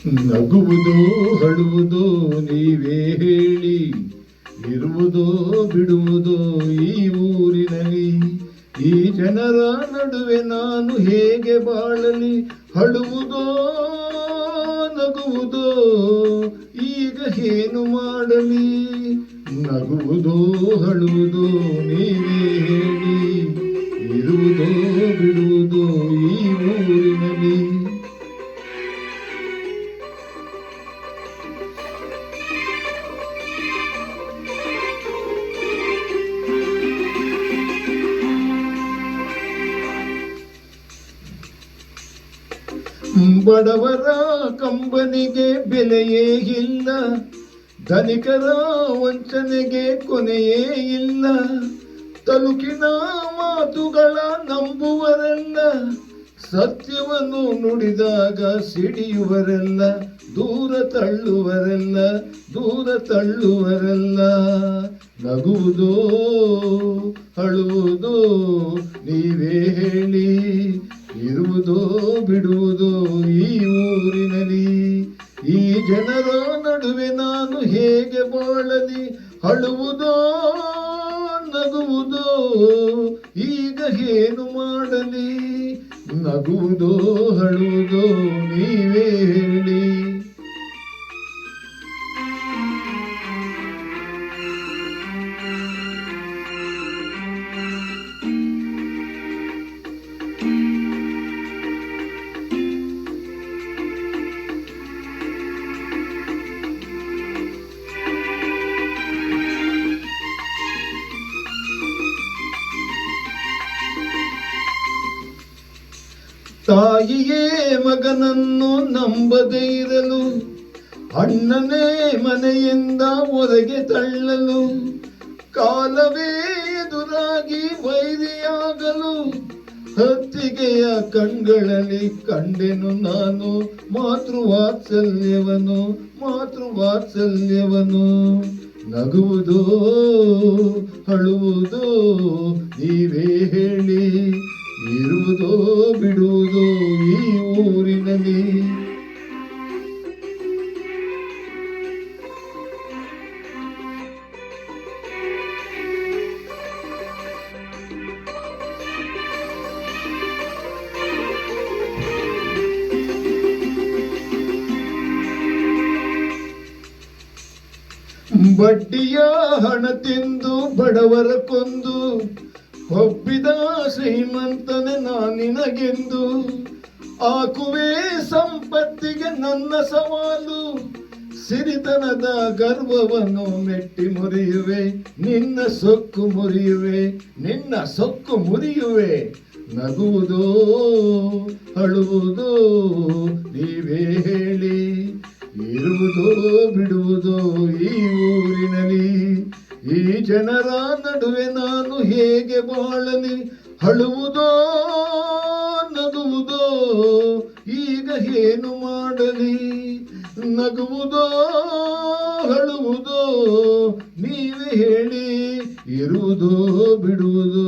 ನಗುವುದೋ ಅಳುವುದೋ ನೀವೇ ಹೇಳಿ, ಇರುವುದೋ ಬಿಡುವುದೋ ಈ ಊರಿನಲ್ಲಿ. ಈ ಜನರ ನಡುವೆ ನಾನು ಹೇಗೆ ಬಾಳಲಿ? ಅಳುವುದೋ ನಗುವುದೋ ಈಗ ಏನು ಮಾಡಲಿ? ನಗುವುದೋ ಅಳುವುದೋ ನೀವೇ ಹೇಳಿ, ಇರುವುದೋ ಬಿಡುವುದೋ ಈ ಊರಿನಲ್ಲಿ. ಬಡವರ ಕಂಬನಿಗೆ ಬೆಲೆಯೇ ಇಲ್ಲ, ಧನಿಕರ ವಂಚನೆಗೆ ಕೊನೆಯೇ ಇಲ್ಲ. ತಲುಕಿನ ಮಾತುಗಳ ನಂಬುವರೆಲ್ಲ, ಸತ್ಯವನ್ನು ನುಡಿದಾಗ ಸಿಡಿಯುವರೆಲ್ಲ, ದೂರ ತಳ್ಳುವರೆಲ್ಲ, ದೂರ ತಳ್ಳುವರೆಲ್ಲ. ನಗುವುದೋ ಅಳುವುದೋ ನೀವೇ ಹೇಳಿ, ಇರುವುದೋ ಬಿಡುವುದೋ ಈ ಊರಿನಲ್ಲಿ. ಈ ಜನರ ನಡುವೆ ನಾನು ಹೇಗೆ ಬಾಳಲಿ? ಅಳುವುದೋ ನಗುವುದೋ ಈಗ ಏನು ಮಾಡಲಿ? ನಗುವುದೋ ಅಳುವುದೋ ನೀವೇ ಹೇಳಿ. ತಾಯಿಯೇ ಮಗನನ್ನು ನಂಬದೇ ಇರಲು, ಅಣ್ಣನೇ ಮನೆಯಿಂದ ಹೊರಗೆ ತಳ್ಳಲು, ಕಾಲವೇ ಎದುರಾಗಿ ವೈರಿಯಾಗಲು, ಹೊತ್ತಿಗೆಯ ಕಣ್ಗಳಲ್ಲಿ ಕಂಡೆನು ನಾನು ಮಾತೃವಾತ್ಸಲ್ಯವನು, ಮಾತೃವಾತ್ಸಲ್ಯವನು. ನಗುವುದೋ ಅಳುವುದೋ ನೀವೇ ಹೇಳಿ, ಇರುವುದೋ ಬಿಡುವುದೋ ಈ ಊರಿನಲ್ಲಿ. ಬಡ್ಡಿಯ ಹಣ ತಿಂದು ಬಡವರ ಕೊಂದು, ಒಪ್ಪಿದ ಶ್ರೀಮಂತನೆ ನಾನಿನಗೆಂದು, ಹಾಕುವೆ ಸಂಪತ್ತಿಗೆ ನನ್ನ ಸವಾಲು. ಸಿರಿತನದ ಗರ್ವವನ್ನು ಮೆಟ್ಟಿ ಮುರಿಯುವೆ, ನಿನ್ನ ಸೊಕ್ಕು ಮುರಿಯುವೆ, ನಿನ್ನ ಸೊಕ್ಕು ಮುರಿಯುವೆ. ನಗುವುದೋ ಅಳುವುದೋ ನೀವೇ ಹೇಳಿ, ಇರುವುದೋ ಬಿಡುವುದೋ ಈ ಊರಿನಲ್ಲಿ. ಈ ಜನರ ನಡುವೆ ನಾನು ಹೇಗೆ ಬಾಳಲಿ? ಅಳುವುದೋ ನಗುವುದೋ ಈಗ ಏನು ಮಾಡಲಿ? ನಗುವುದೋ ಅಳುವುದೋ ನೀವೇ ಹೇಳಿ, ಇರುವುದೋ ಬಿಡುವುದೋ